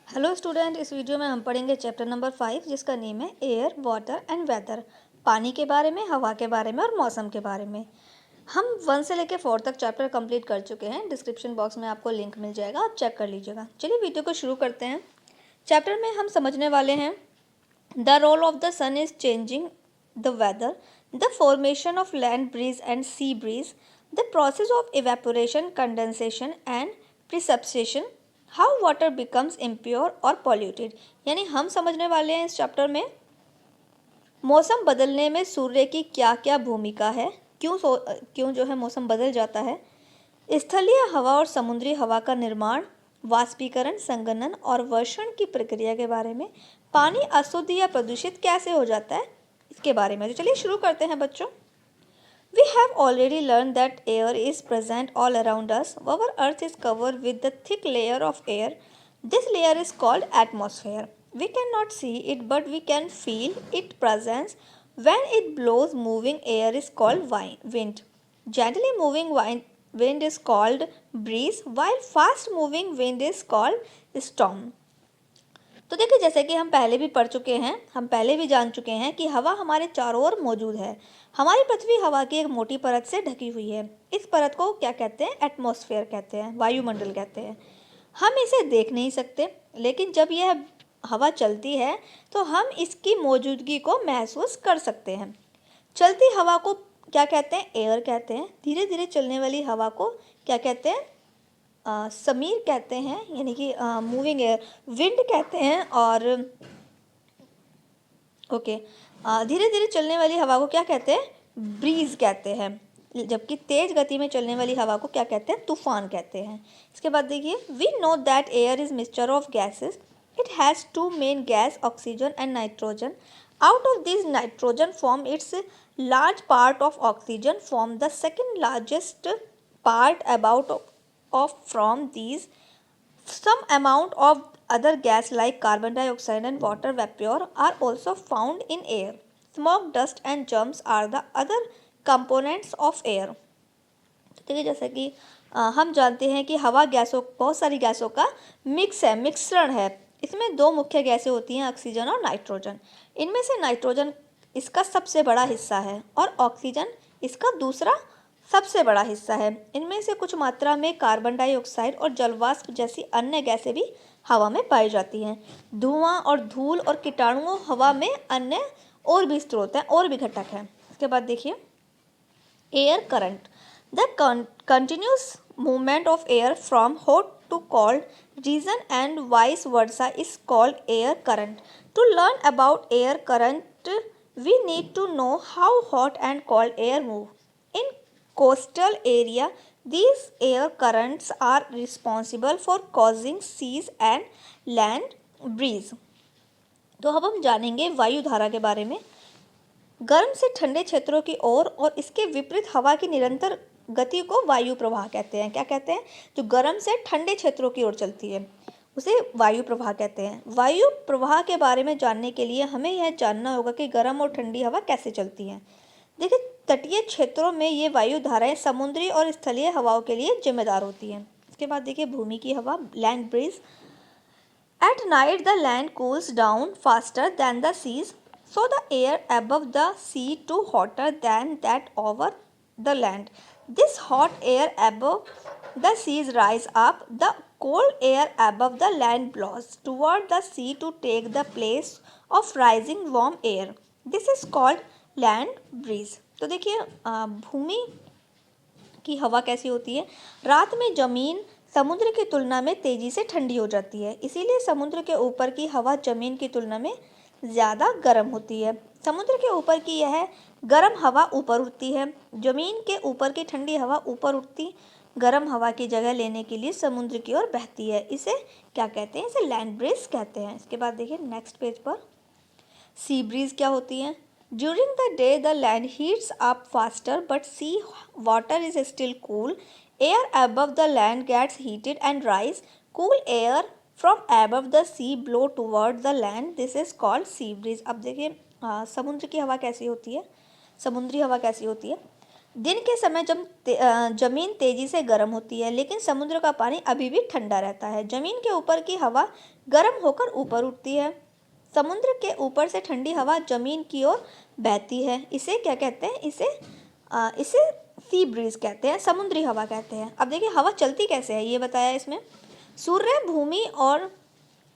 Hello student, इस video में हम पढ़ेंगे चैप्टर नंबर 5 जिसका नेम है एयर वाटर एंड वेदर। पानी के बारे में, हवा के बारे में और मौसम के बारे में। हम 1 से लेकर 4 तक चैप्टर कंप्लीट कर चुके हैं। डिस्क्रिप्शन बॉक्स में आपको लिंक मिल जाएगा, आप चेक कर लीजिएगा। चलिए वीडियो को शुरू करते हैं। चैप्टर में हम समझने वाले हैं the role of the sun is changing the weather, the formation of land breeze and sea breeze, the process of evaporation, condensation and precipitation, how water becomes impure और पॉल्यूटेड। यानी हम समझने वाले हैं इस चैप्टर में मौसम बदलने में सूर्य की क्या क्या भूमिका है, क्यों जो है मौसम बदल जाता है, स्थलीय हवा और समुद्री हवा का निर्माण, वाष्पीकरण, संघनन और वर्षण की प्रक्रिया के बारे में, पानी अशुद्ध या प्रदूषित कैसे हो जाता है इसके बारे में। तो चलिए शुरू करते हैं बच्चों। We have already learned that air is present all around us. Our earth is covered with a thick layer of air. This layer is called atmosphere. We cannot see it, but we can feel its presence. When it blows, moving air is called wind. Gently moving wind is called breeze, while fast moving wind is called storm. तो देखिए, जैसे कि हम पहले भी पढ़ चुके हैं, हम पहले भी जान चुके हैं कि हवा हमारे चारों ओर मौजूद है। हमारी पृथ्वी हवा की एक मोटी परत से ढकी हुई है। इस परत को क्या कहते हैं? एटमॉस्फेयर कहते हैं, वायुमंडल कहते हैं। हम इसे देख नहीं सकते, लेकिन जब यह हवा चलती है तो हम इसकी मौजूदगी को महसूस कर सकते हैं। चलती हवा को क्या कहते हैं? एयर कहते हैं। धीरे धीरे चलने वाली हवा को क्या कहते हैं? समीर कहते हैं, यानी कि मूविंग एयर, विंड कहते हैं। और ओके, धीरे धीरे चलने वाली हवा को क्या कहते हैं? ब्रीज कहते हैं। जबकि तेज गति में चलने वाली हवा को क्या कहते हैं? तूफान कहते हैं। इसके बाद देखिए, we know that air is mixture of gases. It has two main gas, oxygen and nitrogen. Out of these, nitrogen form its large part of oxygen form the second largest part about of from these. Some amount of other gas like carbon dioxide and water vapor are also found in air. Smoke, dust and germs are the other components of air. तो देखिए, जैसे कि हम जानते हैं कि हवा गैसों, बहुत सारी गैसों का मिश्रण है। इसमें दो मुख्य गैसें होती हैं, ऑक्सीजन और नाइट्रोजन। इनमें से नाइट्रोजन इसका सबसे बड़ा हिस्सा है और ऑक्सीजन इसका दूसरा सबसे बड़ा हिस्सा है। इनमें से कुछ मात्रा में कार्बन डाइऑक्साइड और जलवाष्प जैसी अन्य गैसें भी हवा में पाई जाती हैं। धुआं और धूल और कीटाणुओं हवा में अन्य और भी स्रोत हैं, और भी घटक हैं। इसके बाद देखिए, air current, the continuous movement of air from hot to cold region and vice versa is called air current. To learn about air current, we need to know how hot and cold air move. In coastal area, these air currents are responsible for causing seas and land breeze. तो अब हम जानेंगे वायु धारा के बारे में। गर्म से ठंडे क्षेत्रों की ओर और इसके विपरीत हवा की निरंतर गति को वायु प्रवाह कहते हैं। क्या कहते हैं? जो गर्म से ठंडे क्षेत्रों की ओर चलती है उसे वायु प्रवाह कहते हैं। वायु प्रवाह के बारे में जानने के लिए हमें यह जानना होगा कि गर्म और ठंडी हवा कैसे चलती है। देखिए, तटीय क्षेत्रों में ये वायु धाराएं समुद्री और स्थलीय हवाओं के लिए जिम्मेदार होती हैं। इसके बाद देखिए, भूमि की हवा, land breeze. At night, the land cools down faster than the seas, so the air above the sea too hotter than that over the land. This hot air above the seas rise up. The cold air above the land blows toward the sea to take the place of rising warm air. This is called land breeze. तो देखिए, भूमि की हवा कैसी होती है? रात में जमीन समुद्र की तुलना में तेजी से ठंडी हो जाती है, इसीलिए समुद्र के ऊपर की हवा जमीन की तुलना में ज़्यादा गर्म होती है। समुद्र के ऊपर की यह गर्म हवा ऊपर उठती है। जमीन के ऊपर की ठंडी हवा ऊपर उठती गर्म हवा की जगह लेने के लिए समुद्र की ओर बहती है। इसे क्या कहते हैं? इसे लैंड ब्रीज कहते हैं। इसके बाद देखिए नेक्स्ट पेज पर, सी ब्रीज क्या होती है? During the day, the land heats up faster, but sea water is still cool. Air above the land gets heated and rise. Cool air from above the sea blow toward the land. This is called sea breeze. अब देखिए, समुद्र की हवा कैसी होती है? समुद्री हवा कैसी होती है? दिन के समय जमीन तेजी से गर्म होती है, लेकिन समुद्र का पानी अभी भी ठंडा रहता है। जमीन के ऊपर की हवा गर्म होकर ऊपर उठती है। समुद्र के ऊपर से ठंडी हवा जमीन की ओर बहती है। इसे क्या कहते हैं? इसे सी ब्रीज कहते हैं, समुद्री हवा कहते हैं। अब देखिए हवा चलती कैसे है, ये बताया इसमें। सूर्य भूमि और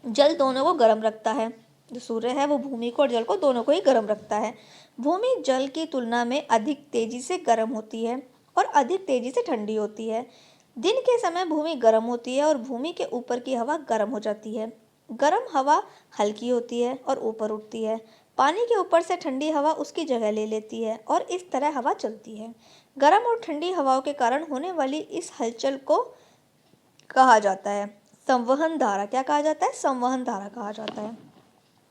जल दोनों को गर्म रखता है। जो सूर्य है वो भूमि को और जल को दोनों को ही गर्म रखता है। भूमि जल की तुलना में अधिक तेजी से गर्म होती है और अधिक तेजी से ठंडी होती है। दिन के समय भूमि गर्म होती है और भूमि के ऊपर की हवा गर्म हो जाती है। गर्म हवा हल्की होती है और ऊपर उठती है। पानी के ऊपर से ठंडी हवा उसकी जगह ले लेती है और इस तरह हवा चलती है। गर्म और ठंडी हवाओं के कारण होने वाली इस हलचल को कहा जाता है संवहन धारा। क्या कहा जाता है? संवहन धारा कहा जाता है।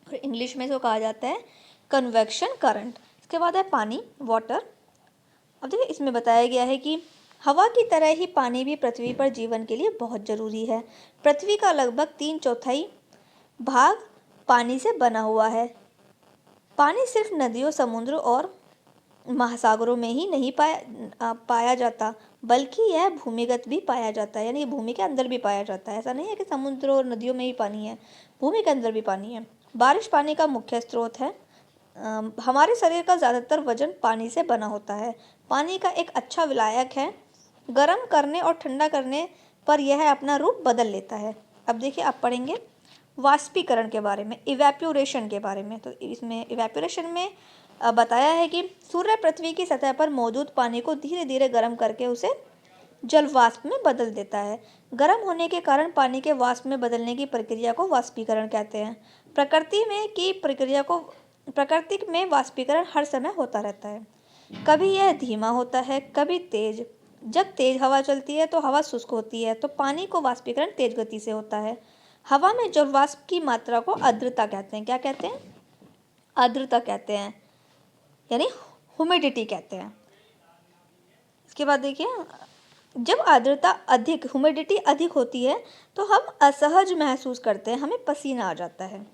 और इंग्लिश में इसको कहा जाता है कन्वेक्शन करंट। इसके बाद है पानी, वाटर। अब देखिए इसमें बताया गया है कि हवा की तरह ही पानी भी पृथ्वी पर जीवन के लिए बहुत जरूरी है। पृथ्वी का लगभग 3/4 भाग पानी से बना हुआ है। पानी सिर्फ नदियों, समुद्र और महासागरों में ही नहीं पाया जाता, बल्कि यह भूमिगत भी पाया जाता है, यानी भूमि के अंदर भी पाया जाता है। ऐसा नहीं है कि समुद्र और नदियों में ही पानी है, भूमि के अंदर भी पानी है। बारिश पानी का मुख्य स्रोत है। हमारे शरीर का ज़्यादातर वजन पानी से बना होता है। पानी का एक अच्छा विलायक है। गर्म करने और ठंडा करने पर यह अपना रूप बदल लेता है। अब देखिए आप पढ़ेंगे वाष्पीकरण के बारे में, इवेप्यूरेशन के बारे में। तो इसमें इवेप्यूरेशन में बताया है कि सूर्य पृथ्वी की सतह पर मौजूद पानी को धीरे धीरे गर्म करके उसे जल वाष्प में बदल देता है। गर्म होने के कारण पानी के वाष्प में बदलने की प्रक्रिया को वाष्पीकरण कहते हैं। प्रकृति में वाष्पीकरण हर समय होता रहता है। कभी यह धीमा होता है, कभी तेज। जब तेज हवा चलती है तो हवा शुष्क होती है, तो पानी को वाष्पीकरण तेज गति से होता है। हवा में जल वाष्प की मात्रा को आर्द्रता कहते हैं। क्या कहते हैं? आर्द्रता कहते हैं, यानी ह्यूमिडिटी कहते हैं। इसके बाद देखिए जब आर्द्रता अधिक, ह्यूमिडिटी अधिक होती है तो हम असहज महसूस करते हैं, हमें पसीना आ जाता है।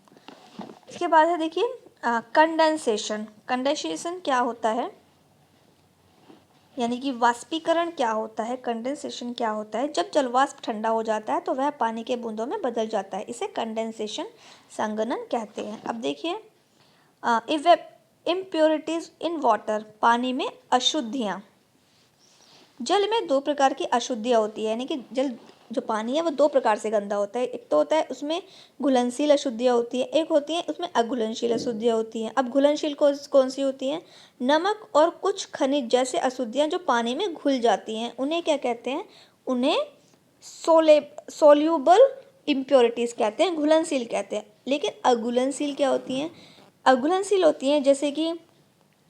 इसके बाद है देखिए कंडेंसेशन। कंडेंसेशन क्या होता है, यानी कि वाष्पीकरण क्या होता है, कंडेंसेशन क्या होता है? जब जलवाष्प ठंडा हो जाता है तो वह पानी के बूंदों में बदल जाता है, इसे कंडेंसेशन, संघनन कहते हैं। अब देखिए इम्प्योरिटीज इन वाटर, पानी में अशुद्धियाँ। जल में 2 प्रकार की अशुद्धियाँ होती है, यानी कि जल जो पानी है वो 2 प्रकार से गंदा होता है। एक तो होता है उसमें घुलनशील अशुद्धियाँ होती है, एक होती है उसमें अघुलनशील अशुद्धियाँ होती हैं। अब घुलनशील कौन सी होती हैं? नमक और कुछ खनिज जैसे अशुद्धियाँ जो पानी में घुल जाती हैं, उन्हें क्या कहते हैं? उन्हें सोल्यूबल इम्प्योरिटीज़ कहते हैं, घुलनशील कहते हैं। लेकिन अघुलनशील क्या होती हैं? अघुलनशील होती हैं जैसे कि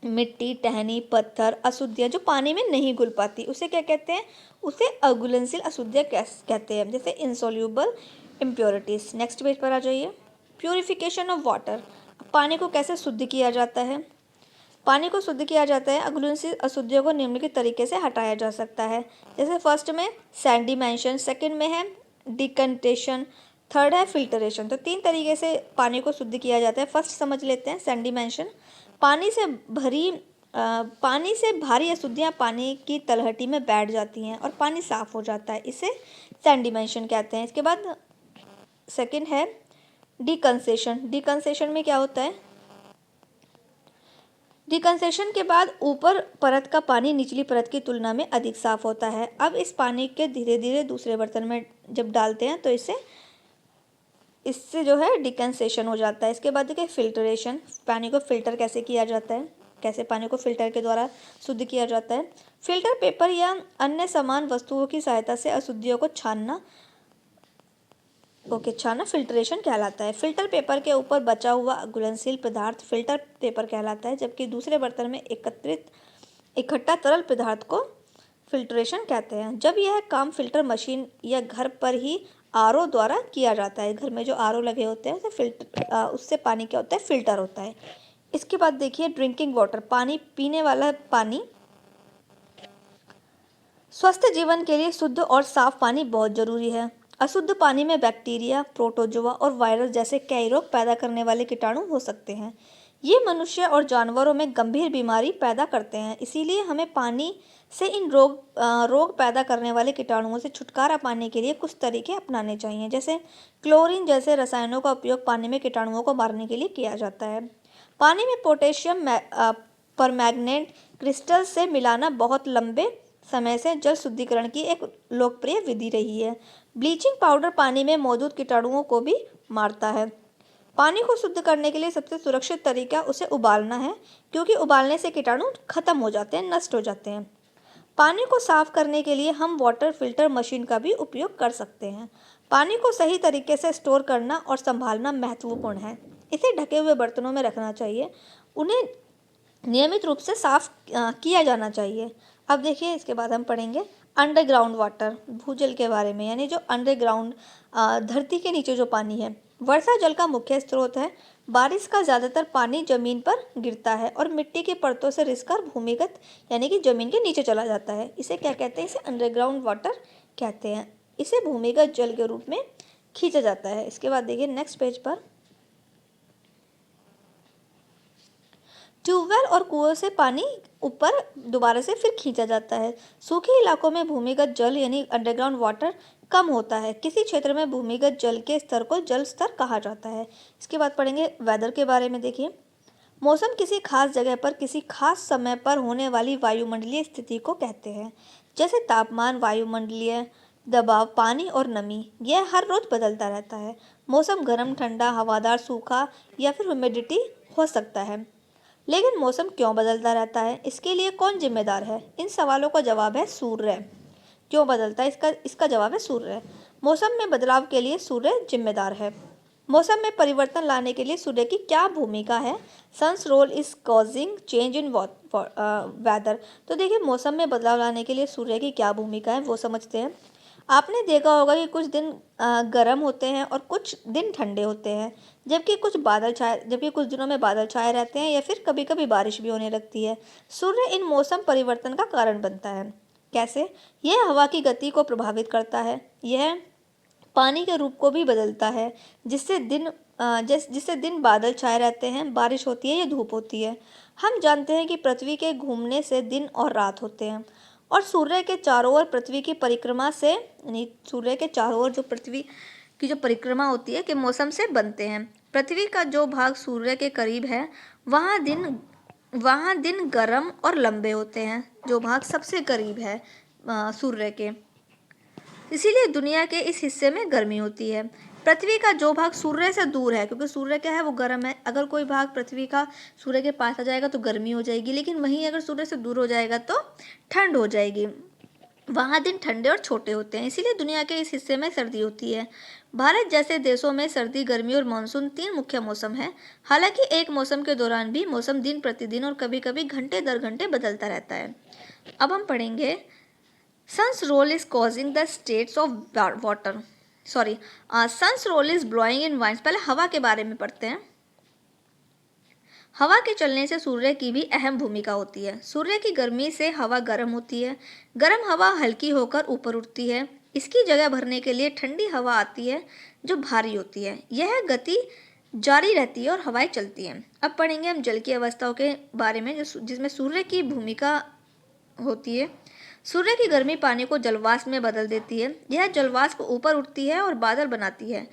मिट्टी, टहनी, पत्थर, अशुद्धियाँ जो पानी में नहीं घुल पाती, उसे क्या कहते हैं? उसे अघुलनशील अशुद्धियाँ कहते हैं, जैसे इनसोल्यूबल इम्प्योरिटीज। नेक्स्ट पेज पर आ जाइए। प्यूरिफिकेशन ऑफ वाटर, पानी को कैसे शुद्ध किया जाता है? पानी को शुद्ध किया जाता है, अघुलनशील अशुद्धियों को निम्नलिखित तरीके से हटाया जा सकता है। जैसे फर्स्ट में सैंडिमेंशन, सेकंड में है डिकंटेशन, थर्ड है फिल्टरेशन। तो 3 तरीके से पानी को शुद्ध किया जाता है। फर्स्ट समझ लेते हैं सैंडिमेंशन। पानी से भारी अशुद्धियाँ पानी की तलहटी में बैठ जाती हैं और पानी साफ हो जाता है, इसे सैंडिमेंशन कहते हैं। इसके बाद सेकंड है डिकंसेशन। डिकंसेशन में क्या होता है? डिकंसेशन के बाद ऊपर परत का पानी निचली परत की तुलना में अधिक साफ होता है। अब इस पानी के धीरे धीरे दूसरे बर्तन में जब डालते हैं तो इससे जो है डिकंसेशन हो जाता है। इसके बाद देखिए फिल्टरेशन, पानी को फिल्टर कैसे किया जाता है, कैसे पानी को फिल्टर के द्वारा शुद्ध किया जाता है। फिल्टर पेपर या अन्य समान वस्तुओं की सहायता से अशुद्धियों को छानना फिल्टरेशन कहलाता है। फिल्टर पेपर के ऊपर बचा हुआ घुलनशील पदार्थ फिल्टर पेपर कहलाता है, जबकि दूसरे बर्तन में इकट्ठा तरल पदार्थ को फिल्ट्रेशन कहते हैं। जब यह काम फिल्टर मशीन या घर पर ही आरओ द्वारा किया जाता है, घर में जो आरओ लगे होते हैं तो उससे पानी क्या होता है? फिल्टर होता है। इसके बाद देखिए ड्रिंकिंग वाटर, पानी, पीने वाला पानी। स्वस्थ जीवन के लिए शुद्ध और साफ पानी बहुत जरूरी है। अशुद्ध पानी में बैक्टीरिया, प्रोटोजोआ और वायरस जैसे कई रोग पैदा करने वाले कीटाणु हो सकते हैं। ये मनुष्य और जानवरों में गंभीर बीमारी पैदा करते हैं। इसीलिए हमें पानी से इन रोग पैदा करने वाले कीटाणुओं से छुटकारा पाने के लिए कुछ तरीके अपनाने चाहिए। जैसे क्लोरीन जैसे रसायनों का उपयोग पानी में कीटाणुओं को मारने के लिए किया जाता है। पानी में पोटेशियम परमैंगनेट क्रिस्टल से मिलाना बहुत लंबे समय से जल शुद्धिकरण की एक लोकप्रिय विधि रही है। ब्लीचिंग पाउडर पानी में मौजूद कीटाणुओं को भी मारता है। पानी को शुद्ध करने के लिए सबसे सुरक्षित तरीका उसे उबालना है, क्योंकि उबालने से कीटाणु खत्म हो जाते हैं, नष्ट हो जाते हैं। पानी को साफ करने के लिए हम वाटर फिल्टर मशीन का भी उपयोग कर सकते हैं। पानी को सही तरीके से स्टोर करना और संभालना महत्वपूर्ण है। इसे ढके हुए बर्तनों में रखना चाहिए। उन्हें नियमित रूप से साफ किया जाना चाहिए। अब देखिए, इसके बाद हम पढ़ेंगे अंडरग्राउंड वाटर, भूजल के बारे में, यानी जो अंडरग्राउंड धरती के नीचे जो पानी है। वर्षा जल का मुख्य स्रोत है। बारिश का ज़्यादातर पानी जमीन पर गिरता है और मिट्टी की परतों से रिसकर भूमिगत यानी कि जमीन के नीचे चला जाता है। इसे क्या कहते हैं? इसे अंडरग्राउंड वाटर कहते हैं। इसे भूमिगत जल के रूप में खींचा जाता है। इसके बाद देखिए नेक्स्ट पेज पर, ट्यूबवेल और कुओं से पानी ऊपर दोबारा से फिर खींचा जाता है। सूखे इलाकों में भूमिगत जल यानी अंडरग्राउंड वाटर कम होता है। किसी क्षेत्र में भूमिगत जल के स्तर को जल स्तर कहा जाता है। इसके बाद पढ़ेंगे वेदर के बारे में। देखिए, मौसम किसी खास जगह पर किसी खास समय पर होने वाली वायुमंडलीय स्थिति को कहते हैं। जैसे तापमान, वायुमंडलीय दबाव, पानी और नमी, यह हर रोज बदलता रहता है। मौसम गर्म, ठंडा, हवादार, सूखा या फिर ह्यूमिडिटी हो सकता है। लेकिन मौसम क्यों बदलता रहता है? इसके लिए कौन जिम्मेदार है? इन सवालों का जवाब है सूर्य। क्यों बदलता है? इसका जवाब है सूर्य। मौसम में बदलाव के लिए सूर्य जिम्मेदार है। मौसम में परिवर्तन लाने के लिए सूर्य की क्या भूमिका है? Sun's role is causing change in weather. तो देखिए, मौसम में बदलाव लाने के लिए सूर्य की क्या भूमिका है वो समझते हैं। आपने देखा होगा कि कुछ दिन गर्म होते हैं और कुछ दिन ठंडे होते हैं, जबकि कुछ दिनों में बादल छाए रहते हैं या फिर कभी कभी बारिश भी होने लगती है। सूर्य इन मौसम परिवर्तन का कारण बनता है। कैसे? यह हवा की गति को प्रभावित करता है। यह पानी के रूप को भी बदलता है, जिससे दिन बादल छाए रहते हैं, बारिश होती है या धूप होती है। हम जानते हैं कि पृथ्वी के घूमने से दिन और रात होते हैं और सूर्य के चारों ओर पृथ्वी की परिक्रमा से, यानी सूर्य के चारों ओर जो पृथ्वी की जो परिक्रमा होती है, के मौसम से बनते हैं। पृथ्वी का जो भाग सूर्य के करीब है वहाँ दिन गर्म और लंबे होते हैं। जो भाग सबसे करीब है सूर्य के, इसीलिए दुनिया के इस हिस्से में गर्मी होती है। पृथ्वी का जो भाग सूर्य से दूर है, क्योंकि सूर्य क्या है, वो गर्म है। अगर कोई भाग पृथ्वी का सूर्य के पास आ जाएगा तो गर्मी हो जाएगी, लेकिन वहीं अगर सूर्य से दूर हो जाएगा तो ठंड हो जाएगी। वहाँ दिन ठंडे और छोटे होते हैं, इसीलिए दुनिया के इस हिस्से में सर्दी होती है। भारत जैसे देशों में सर्दी, गर्मी और मानसून 3 मुख्य मौसम है। हालांकि एक मौसम के दौरान भी मौसम दिन प्रतिदिन और कभी कभी घंटे दर घंटे बदलता रहता है। अब हम पढ़ेंगे sun's role is causing the states of water. sun's role is blowing in winds. पहले हवा के बारे में पढ़ते हैं। हवा के चलने से सूर्य की भी अहम भूमिका होती है। सूर्य की गर्मी से हवा गर्म होती है। गर्म हवा हल्की होकर ऊपर उठती है। इसकी जगह भरने के लिए ठंडी हवा आती है जो भारी होती है। यह गति जारी रहती है और हवाएं चलती हैं। अब पढ़ेंगे हम जल की अवस्थाओं के बारे में, जिसमें सूर्य की भूमिका होती है। सूर्य की गर्मी पानी को जलवाष्प में बदल देती है। यह जलवाष्प ऊपर उठती है और बादल बनाती है।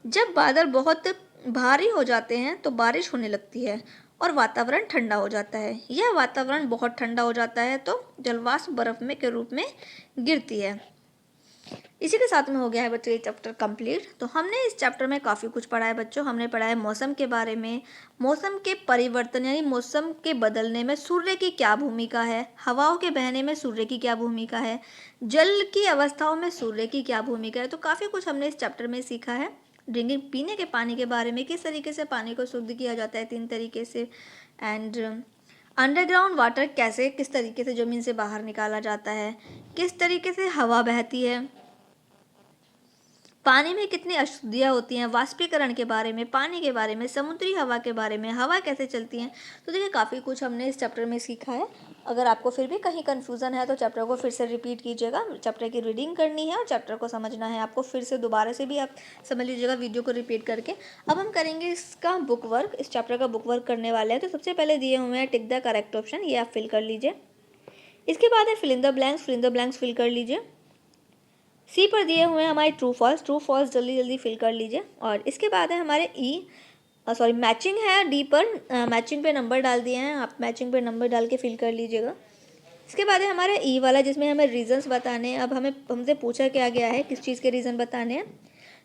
जब बादल बहुत भारी हो जाते हैं तो बारिश होने लगती है और वातावरण ठंडा हो जाता है। यह वातावरण बहुत ठंडा हो जाता है तो जलवाष्प बर्फ में के रूप में गिरती है। इसी के साथ में हो गया है बच्चों ये चैप्टर कंप्लीट। तो हमने इस चैप्टर में काफ़ी कुछ पढ़ा है बच्चों। हमने पढ़ा है मौसम के बारे में, मौसम के परिवर्तन यानी मौसम के बदलने में सूर्य की क्या भूमिका है, हवाओं के बहने में सूर्य की क्या भूमिका है, जल की अवस्थाओं में सूर्य की क्या भूमिका है। तो काफ़ी कुछ हमने इस चैप्टर में सीखा है। ड्रिंकिंग, पीने के पानी के बारे में, किस तरीके से पानी को शुद्ध किया जाता है 3 तरीके से, एंड अंडरग्राउंड वाटर कैसे, किस तरीके से ज़मीन से बाहर निकाला जाता है, किस तरीके से हवा बहती है, पानी में कितनी अशुद्धियाँ होती हैं, वाष्पीकरण के बारे में, पानी के बारे में, समुद्री हवा के बारे में, हवा कैसे चलती हैं। तो देखिए काफ़ी कुछ हमने इस चैप्टर में सीखा है। अगर आपको फिर भी कहीं कन्फ्यूज़न है तो चैप्टर को फिर से रिपीट कीजिएगा। चैप्टर की रीडिंग करनी है और चैप्टर को समझना है आपको, फिर से दोबारा से भी आप समझ लीजिएगा वीडियो को रिपीट करके। अब हम करेंगे इसका बुक वर्क, इस चैप्टर का बुक वर्क करने वाले हैं। तो सबसे पहले दिए हुए हैं टिक द करेक्ट ऑप्शन, ये आप फिल कर लीजिए। इसके बाद है fill in the blanks, fill in the blanks fill कर लीजिए। सी पर दिए हुए हैं हमारे ट्रू फॉल्स जल्दी जल्दी फिल कर लीजिए। और इसके बाद है हमारे मैचिंग है डी पर, मैचिंग पे नंबर डाल दिए हैं, आप मैचिंग पे नंबर डाल के फिल कर लीजिएगा। इसके बाद है हमारा ई वाला जिसमें हमें रीजंस बताने हैं। अब हमसे पूछा क्या गया है, किस चीज़ के रीज़न बताने हैं।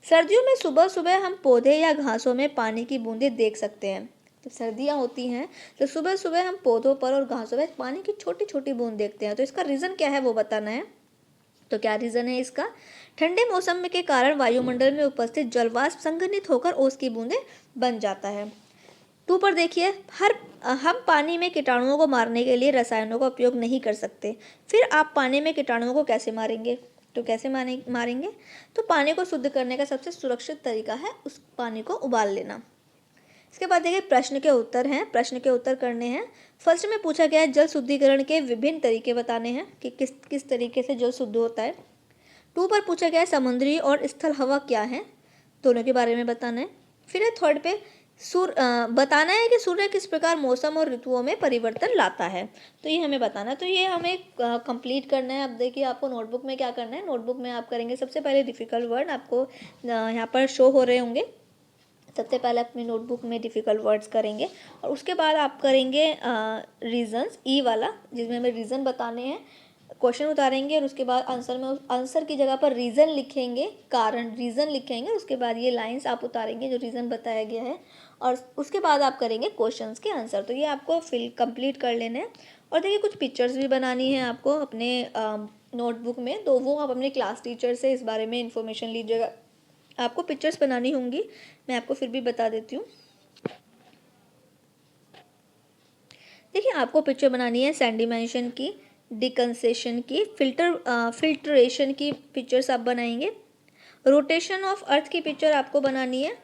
सर्दियों में सुबह सुबह हम पौधे या घासों में पानी की बूंदें देख सकते हैं। जब सर्दियाँ होती हैं तो सुबह सुबह हम पौधों पर और घासों में पानी की छोटी छोटी बूंद देखते हैं। तो इसका रीज़न क्या है वो बताना है। तो क्या रीज़न है इसका, ठंडे मौसम में के कारण वायुमंडल में उपस्थित जलवाष्प संघनित होकर ओस की बूंदें बन जाता है। 2 पर देखिए, हम पानी में कीटाणुओं को मारने के लिए रसायनों का उपयोग नहीं कर सकते। फिर आप पानी में कीटाणुओं को कैसे मारेंगे। तो कैसे मारेंगे, तो पानी को शुद्ध करने का सबसे सुरक्षित तरीका है उस पानी को उबाल लेना। इसके बाद देखिए प्रश्न के उत्तर हैं, प्रश्न के उत्तर करने हैं। फर्स्ट में पूछा गया है जल शुद्धिकरण के विभिन्न तरीके बताने हैं कि किस किस तरीके से जल शुद्ध होता है। 2 पर पूछा गया है समुद्री और स्थल हवा क्या है, दोनों के बारे में बताना है। फिर है थर्ड पे बताना है कि सूर्य किस प्रकार मौसम और ऋतुओं में परिवर्तन लाता है। तो ये हमें बताना है। तो ये हमें कंप्लीट करना है। अब देखिए आपको नोटबुक में क्या करना है, नोटबुक में आप करेंगे सबसे पहले डिफ़िकल्ट वर्ड आपको यहाँ पर शो हो रहे होंगे। सबसे पहले अपनी नोटबुक में डिफ़िकल्ट वर्ड्स करेंगे और उसके बाद आप करेंगे रीजंस, ई वाला जिसमें हमें रीज़न बताने हैं, क्वेश्चन उतारेंगे और उसके बाद आंसर की जगह पर रीज़न लिखेंगे, कारण रीज़न लिखेंगे। उसके बाद ये लाइंस आप उतारेंगे जो रीज़न बताया गया है और उसके बाद आप करेंगे क्वेश्चंस के आंसर। तो ये आपको कंप्लीट कर लेने हैं। और देखिए कुछ पिक्चर्स भी बनानी है आपको अपने नोटबुक में, तो वो आप अपने क्लास टीचर से इस बारे में इंफॉर्मेशन लीजिएगा। आपको पिक्चर्स बनानी होंगी, मैं आपको फिर भी बता देती हूँ। देखिए आपको पिक्चर बनानी है सैंडिमेंशन की, डिकन्सेशन की, फिल्ट्रेशन की पिक्चर्स आप बनाएंगे। रोटेशन ऑफ अर्थ की पिक्चर आपको बनानी है,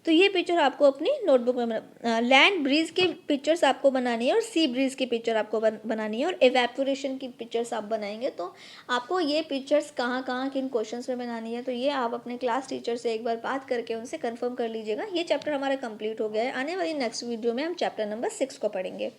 तो ये पिक्चर आपको अपनी नोटबुक में लैंड ब्रीज की पिक्चर्स आपको बनानी है और सी ब्रीज की पिक्चर आपको बनानी है और एवेपोरेशन की पिक्चर्स आप बनाएंगे। तो आपको ये पिक्चर्स कहाँ कहाँ किन क्वेश्चंस में बनानी है, तो ये आप अपने क्लास टीचर से एक बार बात करके उनसे कंफर्म कर लीजिएगा। ये चैप्टर हमारा कंप्लीट हो गया है। आने वाली नेक्स्ट वीडियो में हम चैप्टर नंबर 6 को पढ़ेंगे।